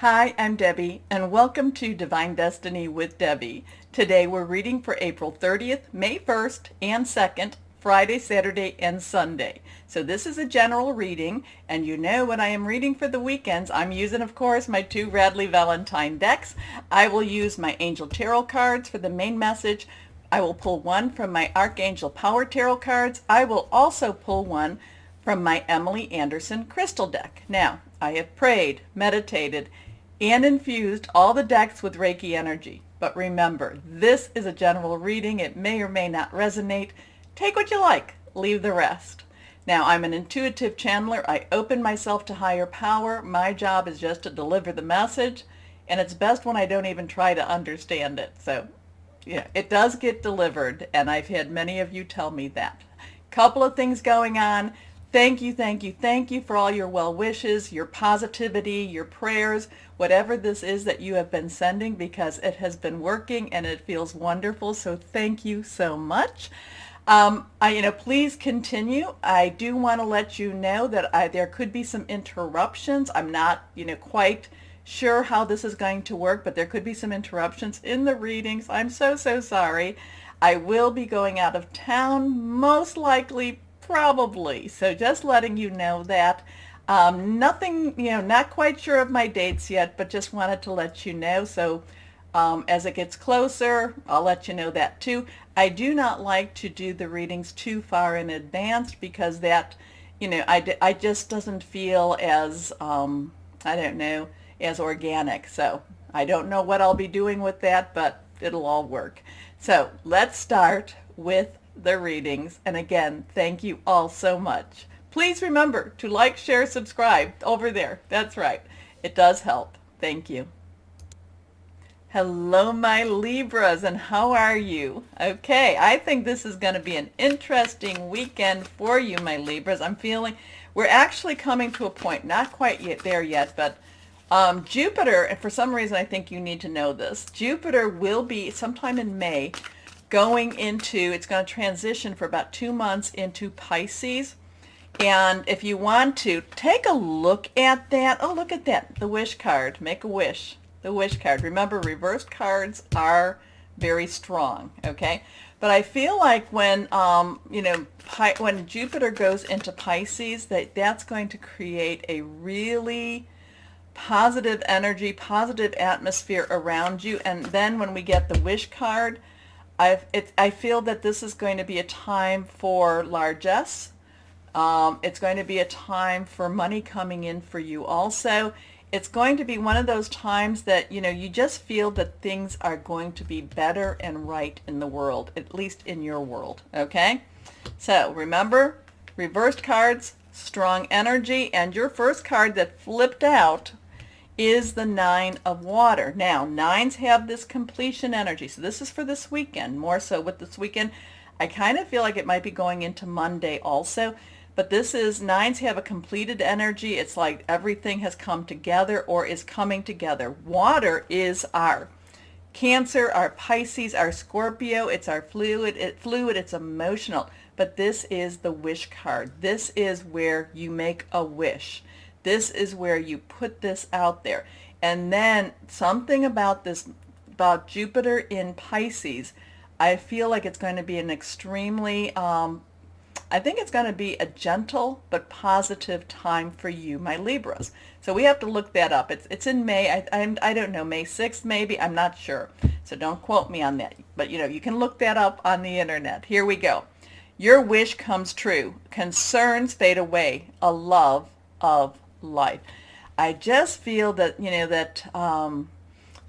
Hi, I'm Debbie, and welcome to Divine Destiny with Debbie. Today we're reading for April 30th, May 1st, and 2nd, Friday, Saturday, and Sunday. So this is a general reading, and you know when I am reading for the weekends, I'm using, of course, my two Radley Valentine decks. I will use my Angel Tarot cards for the main message. I will pull one from my Archangel Power Tarot cards. I will also pull one from my Emily Anderson crystal deck. Now, I have prayed, meditated, and infused all the decks with Reiki energy. But remember, this is a general reading. It may or may not resonate. Take what you like, leave the rest. Now, I'm an intuitive channeler. I open myself to higher power. My job is just to deliver the message, and it's best when I don't even try to understand it. So, yeah, it does get delivered, and I've had many of you tell me that. Couple of things going on. Thank you, thank you, thank you for all your well wishes, your positivity, your prayers, whatever this is that you have been sending, because it has been working and it feels wonderful. So thank you so much. Please continue. I do want to let you know that there could be some interruptions. I'm not, quite sure how this is going to work, but there could be some interruptions in the readings. I'm so sorry. I will be going out of town, most likely, probably. So just letting you know that. Nothing, not quite sure of my dates yet, but just wanted to let you know. So as it gets closer, I'll let you know that too. I do not like to do the readings too far in advance, because that, I just doesn't feel as, as organic. So I don't know what I'll be doing with that, but it'll all work. So let's start with the readings. And again, thank you all so much. Please remember to like, share, subscribe over there. That's right. It does help. Thank you. Hello, my Libras, and how are you? Okay, I think this is going to be an interesting weekend for you, my Libras. I'm feeling we're actually coming to a point, not quite yet there yet, but Jupiter, and for some reason I think you need to know this, Jupiter will be sometime in May it's going to transition for about 2 months into Pisces. And if you want to take a look at that, oh, look at that, the wish card, make a wish, the wish card. Remember, reversed cards are very strong, okay? But I feel like when, when Jupiter goes into Pisces, that's going to create a really positive energy, positive atmosphere around you. And then when we get the wish card, I feel that this is going to be a time for largesse. It's going to be a time for money coming in for you also. It's going to be one of those times that, you just feel that things are going to be better and right in the world, at least in your world, okay? So remember, reversed cards, strong energy, and your first card that flipped out is the 9 of water. Now, 9s have this completion energy. So this is for this weekend, more so with this weekend. I kind of feel like it might be going into Monday also. But this is, 9s have a completed energy. It's like everything has come together or is coming together. Water is our Cancer, our Pisces, our Scorpio. It's our fluid, it's emotional. But this is the wish card. This is where you make a wish. This is where you put this out there. And then something about about Jupiter in Pisces, I feel like it's going to be an extremely, I think it's going to be a gentle but positive time for you, my Libras. So we have to look that up. It's in May. I don't know, May 6th maybe. I'm not sure. So don't quote me on that. But, you can look that up on the internet. Here we go. Your wish comes true. Concerns fade away. A love of life. I just feel that,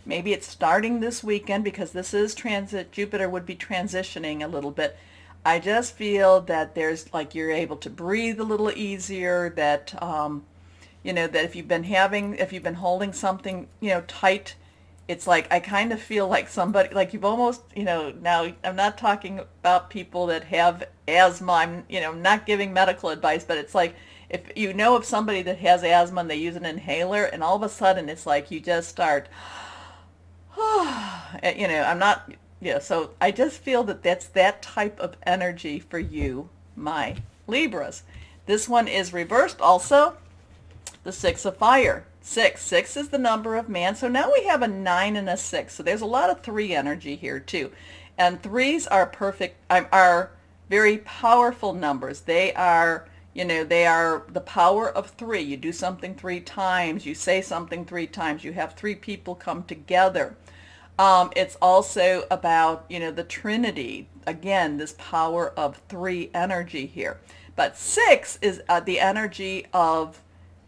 maybe it's starting this weekend, because this is transit. Jupiter would be transitioning a little bit. I just feel that there's like you're able to breathe a little easier, that that if you've been holding something tight, it's like I kind of feel like somebody, like you've almost, now I'm not talking about people that have asthma. I'm not giving medical advice, but it's like if you know of somebody that has asthma and they use an inhaler, and all of a sudden it's like you just start, I'm not, so I just feel that that's that type of energy for you, my Libras. This one is reversed also, the 6 of fire. Six. Six is the number of man. So now we have a 9 and a 6. So there's a lot of 3 energy here too. And 3s are perfect, are very powerful numbers. They are, they are the power of 3. You do something 3 times. You say something 3 times. You have 3 people come together. It's also about, the Trinity. Again, this power of 3 energy here. But 6 is the energy of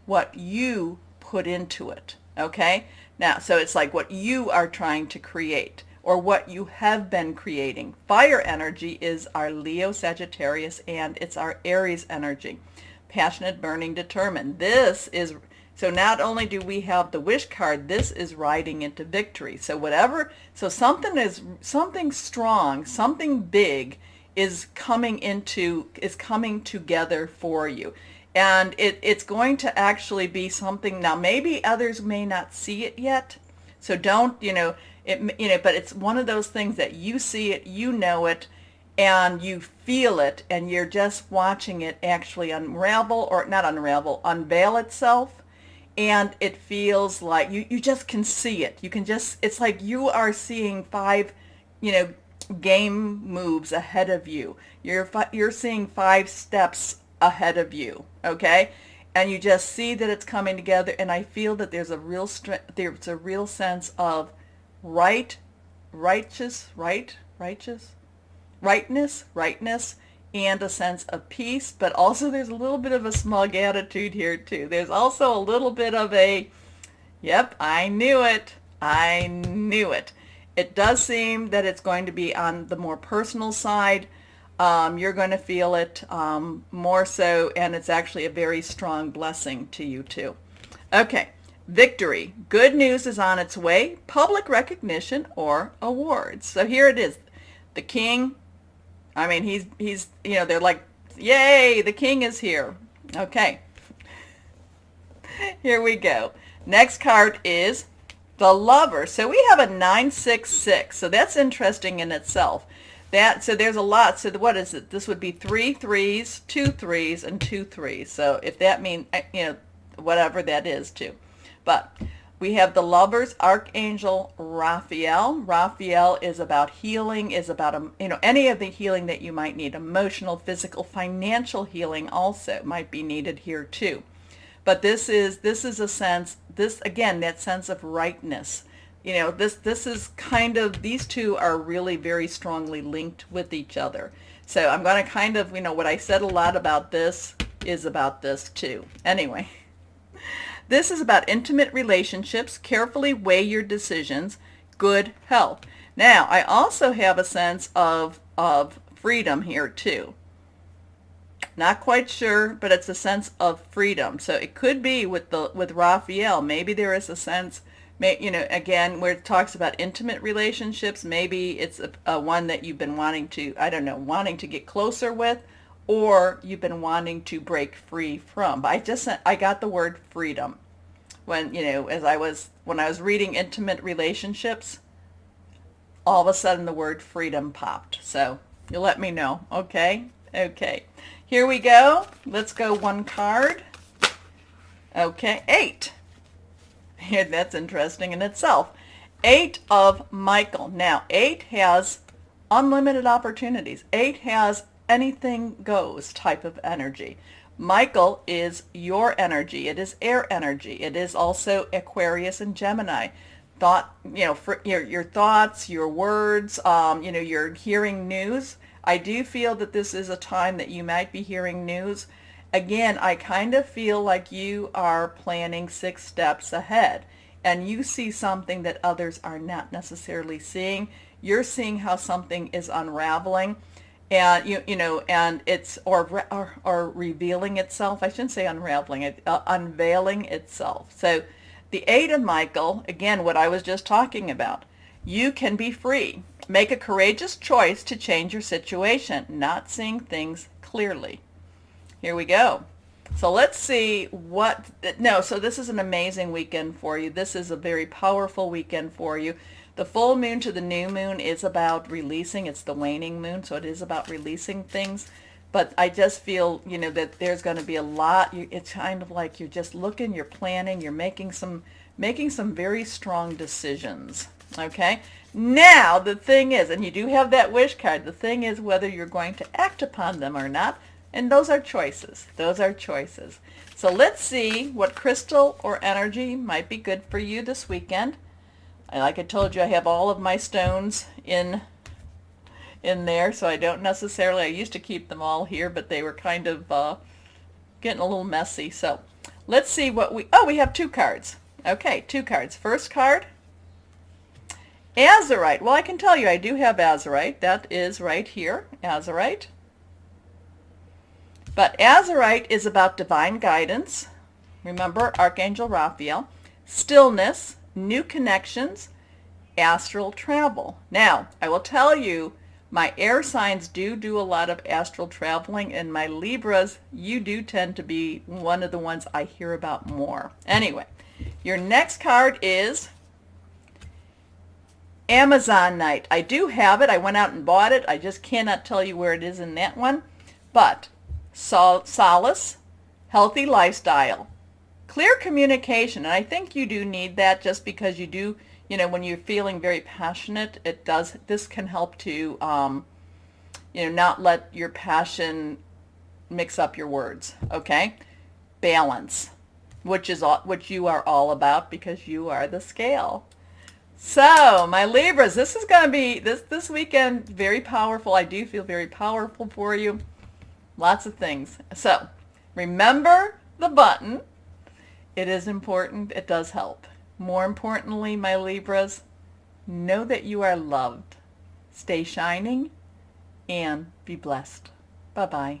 what you put into it. Okay? Now, so it's like what you are trying to create or what you have been creating. Fire energy is our Leo, Sagittarius, and it's our Aries energy. Passionate, burning, determined. This is, so not only do we have the wish card, this is riding into victory. So something strong, something big is coming together for you. And it's going to actually be something, now maybe others may not see it yet. So don't, but it's one of those things that you see it, you know it, and you feel it, and you're just watching it actually unveil itself. And it feels like you just can see it. You can just, it's like you are seeing 5, game moves ahead of you. You're seeing 5 steps ahead of you, okay? And you just see that it's coming together, and I feel that there's a real sense of rightness, and a sense of peace, but also there's a little bit of a smug attitude here too. There's also a little bit of a, yep, I knew it. It does seem that it's going to be on the more personal side. You're going to feel it more so, and it's actually a very strong blessing to you too. Okay, victory. Good news is on its way. Public recognition or awards. So here it is. The king, he's they're like, yay, the king is here. Okay, here we go. Next card is the Lover. So we have a 966. So that's interesting in itself. So there's a lot. So what is it? This would be 3 3s, 2 3s, and 2 3s. So if that means, whatever that is too. But we have the Lover's Archangel Raphael. Raphael is about healing, is about, any of the healing that you might need. Emotional, physical, financial healing also might be needed here too. But this is a sense, that sense of rightness. This is kind of, these two are really very strongly linked with each other. So I'm going to kind of, what I said a lot about this is about this too. Anyway, this is about intimate relationships, carefully weigh your decisions, good health. Now, I also have a sense of freedom here too. Not quite sure, but it's a sense of freedom. So it could be with Raphael, maybe there is a sense, again, where it talks about intimate relationships, maybe it's a one that you've been wanting to get closer with, or you've been wanting to break free from. But I got the word freedom when, when I was reading intimate relationships, all of a sudden the word freedom popped. So you'll let me know. Okay. Here we go. Let's go one card. Okay, 8. Here, that's interesting in itself. 8 of Michael. Now, 8 has unlimited opportunities. 8 has anything goes type of energy. Michael is your energy. It is air energy. It is also Aquarius and Gemini. For your thoughts, your words, you're hearing news. I do feel that this is a time that you might be hearing news. Again, I kind of feel like you are planning 6 steps ahead, and you see something that others are not necessarily seeing. You're seeing how something is unraveling, and and it's or revealing itself. I shouldn't say unraveling, unveiling itself. So the 8 of Michael, again, what I was just talking about. You can be free. Make a courageous choice to change your situation, not seeing things clearly. Here we go. So let's see so this is an amazing weekend for you. This is a very powerful weekend for you. The full moon to the new moon is about releasing. It's the waning moon, so it is about releasing things. But I just feel, that there's going to be a lot. It's kind of like you're just looking, you're planning, you're making some very strong decisions. Okay? Now, the thing is, and you do have that wish card, the thing is whether you're going to act upon them or not. And those are choices. Those are choices. So let's see what crystal or energy might be good for you this weekend. Like I told you, I have all of my stones in there, so I don't necessarily, I used to keep them all here, but they were kind of getting a little messy. So let's see what we have 2 cards. Okay, 2 cards. First card, Azurite. Well, I can tell you I do have Azurite. That is right here, Azurite. But Azurite is about divine guidance. Remember, Archangel Raphael. Stillness, new connections, astral travel. Now, I will tell you, my air signs do a lot of astral traveling, and my Libras, you do tend to be one of the ones I hear about more. Anyway, your next card is Amazon Night. I do have it. I went out and bought it. I just cannot tell you where it is in that one. But solace, healthy lifestyle, clear communication, and I think you do need that just because you do, when you're feeling very passionate, this can help to, not let your passion mix up your words, okay? Balance, which you are all about because you are the scale. So, my Libras, this is going to be, this weekend, very powerful. I do feel very powerful for you. Lots of things. So, remember the button. It is important. It does help. More importantly, my Libras, know that you are loved. Stay shining and be blessed. Bye-bye.